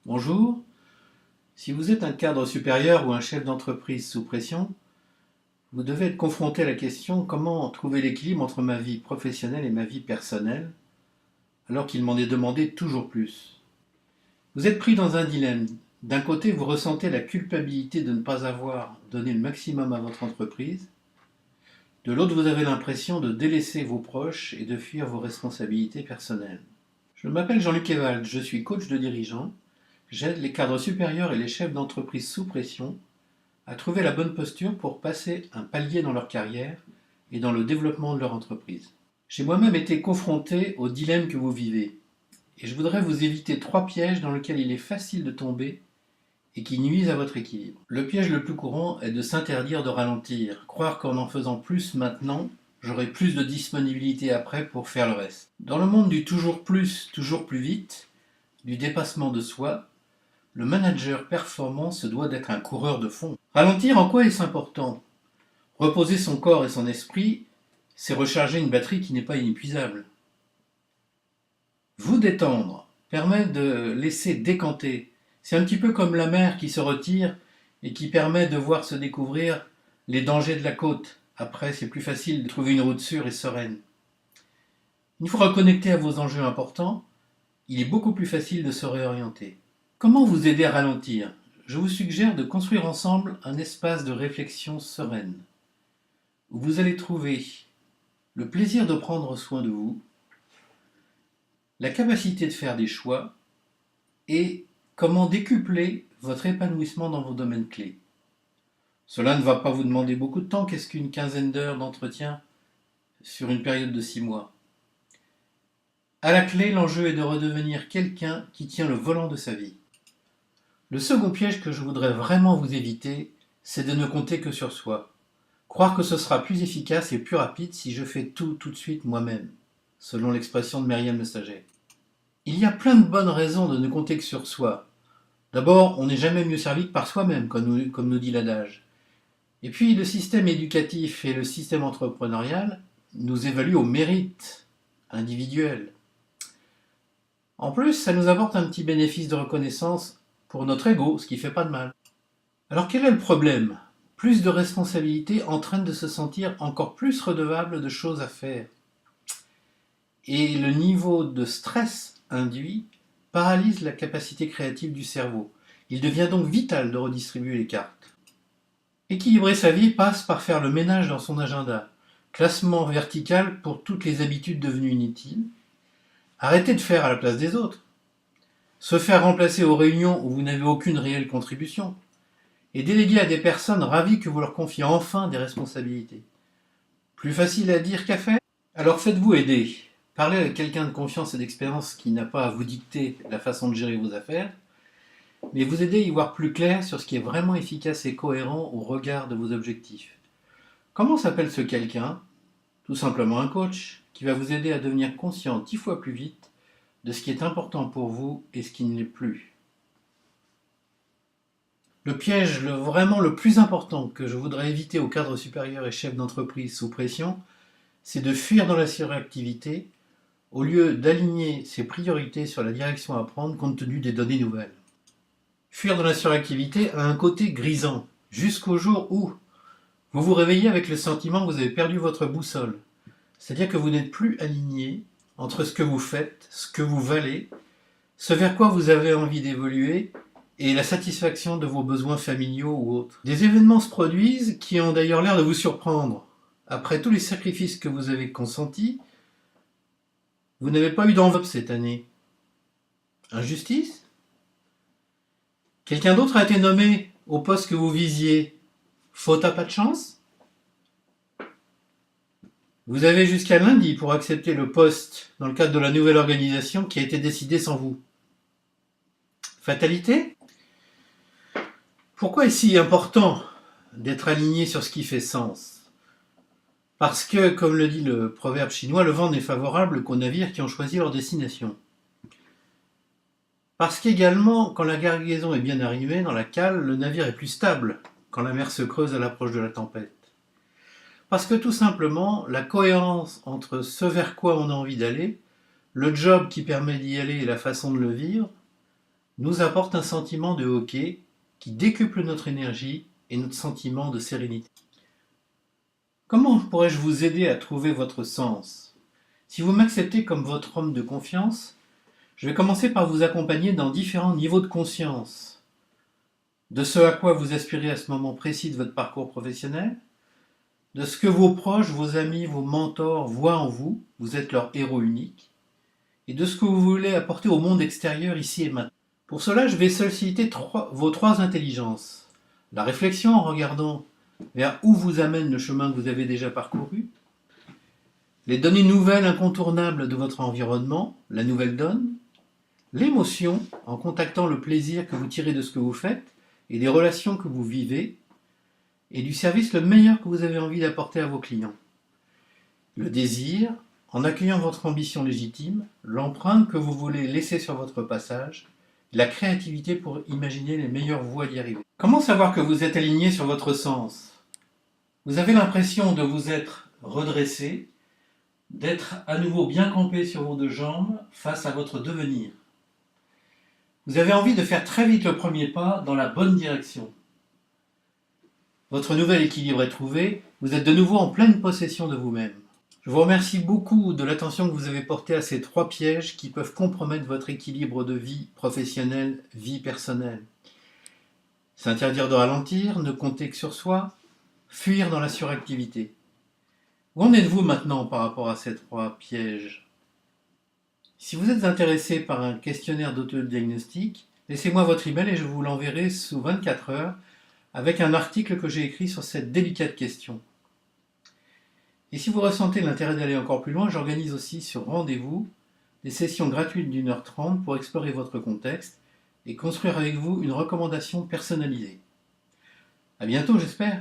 Bonjour, si vous êtes un cadre supérieur ou un chef d'entreprise sous pression, vous devez être confronté à la question comment trouver l'équilibre entre ma vie professionnelle et ma vie personnelle, alors qu'il m'en est demandé toujours plus. Vous êtes pris dans un dilemme. D'un côté, vous ressentez la culpabilité de ne pas avoir donné le maximum à votre entreprise. De l'autre, vous avez l'impression de délaisser vos proches et de fuir vos responsabilités personnelles. Je m'appelle Jean-Luc Ewald, je suis coach de dirigeants. J'aide les cadres supérieurs et les chefs d'entreprise sous pression à trouver la bonne posture pour passer un palier dans leur carrière et dans le développement de leur entreprise. J'ai moi-même été confronté au dilemme que vous vivez et je voudrais vous éviter 3 pièges dans lesquels il est facile de tomber et qui nuisent à votre équilibre. Le piège le plus courant est de s'interdire de ralentir, croire qu'en en faisant plus maintenant, j'aurai plus de disponibilité après pour faire le reste. Dans le monde du toujours plus vite, du dépassement de soi, le manager performant se doit d'être un coureur de fond. Ralentir, en quoi est-ce important? Reposer son corps et son esprit, c'est recharger une batterie qui n'est pas inépuisable. Vous détendre permet de laisser décanter. C'est un petit peu comme la mer qui se retire et qui permet de voir se découvrir les dangers de la côte. Après, c'est plus facile de trouver une route sûre et sereine. Une fois reconnecté à vos enjeux importants, il est beaucoup plus facile de se réorienter. Comment vous aider à ralentir? Je vous suggère de construire ensemble un espace de réflexion sereine, où vous allez trouver le plaisir de prendre soin de vous, la capacité de faire des choix et comment décupler votre épanouissement dans vos domaines clés. Cela ne va pas vous demander beaucoup de temps, qu'est-ce qu'une quinzaine d'heures d'entretien sur une période de 6 mois. À la clé, l'enjeu est de redevenir quelqu'un qui tient le volant de sa vie. Le second piège que je voudrais vraiment vous éviter, c'est de ne compter que sur soi. Croire que ce sera plus efficace et plus rapide si je fais tout de suite moi-même, selon l'expression de Myriam Le Saget. Il y a plein de bonnes raisons de ne compter que sur soi. D'abord, on n'est jamais mieux servi que par soi-même, comme nous dit l'adage. Et puis, le système éducatif et le système entrepreneurial nous évaluent au mérite individuel. En plus, ça nous apporte un petit bénéfice de reconnaissance pour notre ego, ce qui fait pas de mal. Alors quel est le problème? Plus de responsabilités entraînent de se sentir encore plus redevable de choses à faire. Et le niveau de stress induit paralyse la capacité créative du cerveau. Il devient donc vital de redistribuer les cartes. Équilibrer sa vie passe par faire le ménage dans son agenda. Classement vertical pour toutes les habitudes devenues inutiles. Arrêtez de faire à la place des autres. Se faire remplacer aux réunions où vous n'avez aucune réelle contribution. Et déléguer à des personnes ravies que vous leur confiez enfin des responsabilités. Plus facile à dire qu'à faire? Alors faites-vous aider. Parlez avec quelqu'un de confiance et d'expérience qui n'a pas à vous dicter la façon de gérer vos affaires, mais vous aider à y voir plus clair sur ce qui est vraiment efficace et cohérent au regard de vos objectifs. Comment s'appelle ce quelqu'un? Tout simplement un coach qui va vous aider à devenir conscient 10 fois plus vite de ce qui est important pour vous et ce qui ne l'est plus. Le piège vraiment le plus important que je voudrais éviter aux cadres supérieurs et chefs d'entreprise sous pression, c'est de fuir dans la suractivité au lieu d'aligner ses priorités sur la direction à prendre compte tenu des données nouvelles. Fuir dans la suractivité a un côté grisant, jusqu'au jour où vous vous réveillez avec le sentiment que vous avez perdu votre boussole. C'est-à-dire que vous n'êtes plus aligné entre ce que vous faites, ce que vous valez, ce vers quoi vous avez envie d'évoluer et la satisfaction de vos besoins familiaux ou autres. Des événements se produisent qui ont d'ailleurs l'air de vous surprendre. Après tous les sacrifices que vous avez consentis, vous n'avez pas eu d'enveloppe cette année. Injustice? Quelqu'un d'autre a été nommé au poste que vous visiez. Faute à pas de chance? Vous avez jusqu'à lundi pour accepter le poste dans le cadre de la nouvelle organisation qui a été décidée sans vous. Fatalité? Pourquoi est-ce si important d'être aligné sur ce qui fait sens? Parce que, comme le dit le proverbe chinois, le vent n'est favorable qu'aux navires qui ont choisi leur destination. Parce qu'également, quand la cargaison est bien arrivée dans la cale, le navire est plus stable quand la mer se creuse à l'approche de la tempête. Parce que tout simplement, la cohérence entre ce vers quoi on a envie d'aller, le job qui permet d'y aller et la façon de le vivre, nous apporte un sentiment de hoquet qui décuple notre énergie et notre sentiment de sérénité. Comment pourrais-je vous aider à trouver votre sens? Si vous m'acceptez comme votre homme de confiance, je vais commencer par vous accompagner dans différents niveaux de conscience, de ce à quoi vous aspirez à ce moment précis de votre parcours professionnel, de ce que vos proches, vos amis, vos mentors voient en vous, vous êtes leur héros unique, et de ce que vous voulez apporter au monde extérieur ici et maintenant. Pour cela, je vais solliciter vos trois intelligences. La réflexion en regardant vers où vous amène le chemin que vous avez déjà parcouru, les données nouvelles incontournables de votre environnement, la nouvelle donne, l'émotion en contactant le plaisir que vous tirez de ce que vous faites et des relations que vous vivez, et du service le meilleur que vous avez envie d'apporter à vos clients. Le désir, en accueillant votre ambition légitime, l'empreinte que vous voulez laisser sur votre passage, la créativité pour imaginer les meilleures voies d'y arriver. Comment savoir que vous êtes aligné sur votre sens? Vous avez l'impression de vous être redressé, d'être à nouveau bien campé sur vos deux jambes face à votre devenir. Vous avez envie de faire très vite le premier pas dans la bonne direction. Votre nouvel équilibre est trouvé, vous êtes de nouveau en pleine possession de vous-même. Je vous remercie beaucoup de l'attention que vous avez portée à ces trois pièges qui peuvent compromettre votre équilibre de vie professionnelle, vie personnelle. S'interdire de ralentir, ne compter que sur soi, fuir dans la suractivité. Où en êtes-vous maintenant par rapport à ces trois pièges? Si vous êtes intéressé par un questionnaire d'autodiagnostic, laissez-moi votre email et je vous l'enverrai sous 24 heures avec un article que j'ai écrit sur cette délicate question. Et si vous ressentez l'intérêt d'aller encore plus loin, j'organise aussi sur rendez-vous des sessions gratuites d'1h30 pour explorer votre contexte et construire avec vous une recommandation personnalisée. À bientôt, j'espère.